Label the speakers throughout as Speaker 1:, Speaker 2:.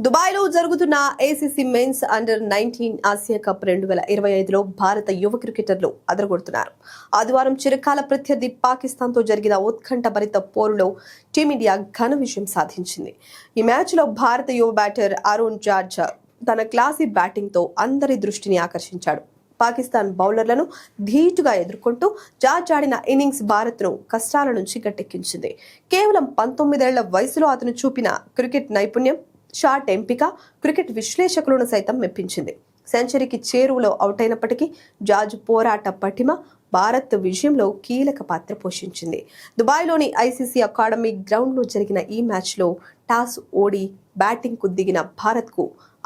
Speaker 1: దుబాయ్లో జరుగుతున్న ACC men's under nineteen Asia cup 2025లో భారత యువ క్రికెటర్లు అదరగొడుతున్నారు. ఆదివారం చిరకాల ప్రత్యర్థి పాకిస్తాన్తో జరిగిన ఉత్కంఠభరిత పోరులో టీమిండియా ఘన విజయం సాధించింది. ఈ మ్యాచ్లో భారత యువ బ్యాటర్ అరుణ్ జార్జ్ తన క్లాసీ బ్యాటింగ్తో అందరి దృష్టిని ఆకర్షించాడు. పాకిస్తాన్ బౌలర్లను ధీటుగా ఎదుర్కొంటూ జార్జ్ ఆడిన ఇన్నింగ్స్ భారత్ను కష్టాల నుంచి గట్టెక్కించింది. కేవలం 19 ఏళ్ల వయసులో అతను చూపిన క్రికెట్ నైపుణ్యం, షాట్ ఎంపిక క్రికెట్ విశ్లేషకులను సైతం మెప్పించింది. సెంచరీకి చేరువలో అవుట్ అయినప్పటికీ జార్జ్ పోరాట పటిమ భారత్ విజయంలో కీలక పాత్ర పోషించింది. దుబాయ్లోని ఐసీసీ అకాడమీ గ్రౌండ్లో జరిగిన ఈ మ్యాచ్లో టాస్ ఓడి బ్యాటింగ్కు దిగిన భారత్కు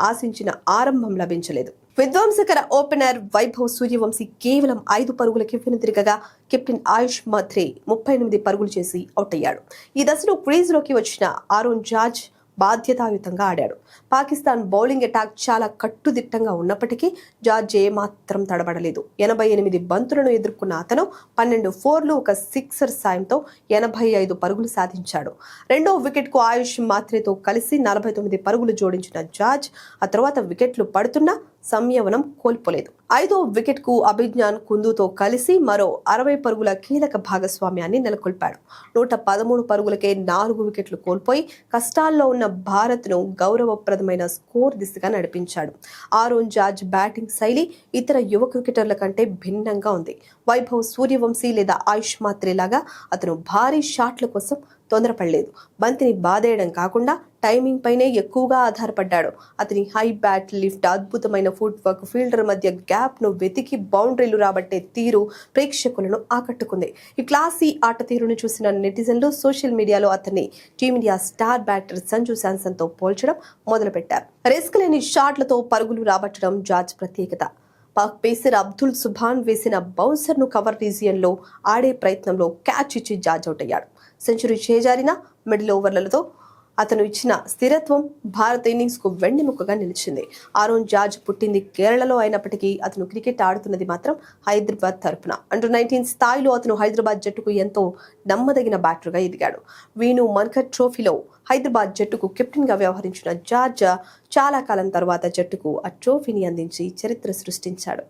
Speaker 1: ఆశించిన ఆరంభం లభించలేదు. విధ్వంసకర ఓపెనర్ వైభవ్ సూర్యవంశీ కేవలం 5 పరుగులకి వెనుదిరగగా కెప్టెన్ ఆయుష్ మాత్రే 38 పరుగులు చేసి అవుట్ అయ్యాడు. ఈ దశలో క్రీజ్లోకి వచ్చిన అరుణ్ జార్జ్ బాధ్యతాయుతంగా ఆడాడు. పాకిస్తాన్ బౌలింగ్ అటాక్ చాలా కట్టుదిట్టంగా ఉన్నప్పటికీ జార్జ్ ఏమాత్రం తడబడలేదు. 88 బంతులను ఎదుర్కొన్న అతను 12 ఫోర్లు, ఒక సిక్సర్ సాయంతో 85 పరుగులు సాధించాడు. రెండో వికెట్కు ఆయుష్ మాత్రేతో కలిసి 49 పరుగులు జోడించిన జార్జ్ ఆ తర్వాత వికెట్లు పడుతున్నా సంయమనం కోల్పోలేదు. 5వ వికెట్కు అభిజ్ఞాన్ కుందుతో కలిసి మరో 60 పరుగుల కీలక భాగస్వామ్యాన్ని నెలకొల్పాడు. 113 పరుగులకే 4 వికెట్లు కోల్పోయి కష్టాల్లో ఉన్న భారత్ను గౌరవప్రదమైన స్కోర్ దిశగా నడిపించాడు. అరుణ్ జార్జ్ బ్యాటింగ్ శైలి ఇతర యువ క్రికెటర్ల కంటే భిన్నంగా ఉంది. వైభవ్ సూర్యవంశీ లేదా ఆయుష్ మాత్రే లాగా అతను భారీ షాట్ల కోసం తొందరపడలేదు. బంతిని బాదేయడం కాకుండా టైమింగ్ పైనే ఎక్కువగా ఆధారపడ్డాడు. అతని హై బ్యాట్ లిఫ్ట్, అద్భుతమైన ఫుట్ వర్క్, ఫీల్డర్ మధ్య గ్యాప్ ను వెతికి బౌండరీలు రాబట్టే తీరు ప్రేక్షకులను ఆకట్టుకుంది. ఈ క్లాసీ ఆట తీరును చూసిన నెటిజన్లు సోషల్ మీడియాలో అతన్ని team India star batter Sanju Samson తో పోల్చడం మొదలుపెట్టారు. రిస్క్ లేని షాట్లతో పరుగులు రాబట్టడం జార్జ్ ప్రత్యేకత. పాక్ పేసర్ అబ్దుల్ సుభాన్ వేసిన బౌన్సర్ ను కవర్ రీజియన్ లో ఆడే ప్రయత్నంలో క్యాచ్ ఇచ్చి జార్జ్ అవుట్ అయ్యాడు. సెంచరీ చేజారిన మిడిల్ ఓవర్లతో అతను ఇచ్చిన స్థిరత్వం భారత ఇన్నింగ్స్ కు వెన్నెముకగా నిలిచింది. అరుణ్ జార్జ్ పుట్టింది కేరళలో అయినప్పటికీ అతను క్రికెట్ ఆడుతున్నది మాత్రం హైదరాబాద్ తరపున. అండర్-19 స్థాయిలో అతను హైదరాబాద్ జట్టుకు ఎంతో నమ్మదగిన బ్యాటర్గా ఎదిగాడు. వీణు మన్కర్ ట్రోఫీలో హైదరాబాద్ జట్టుకు కెప్టెన్ గా వ్యవహరించిన జార్జ్ చాలా కాలం తర్వాత జట్టుకు ఆ ట్రోఫీని అందించి చరిత్ర సృష్టించాడు.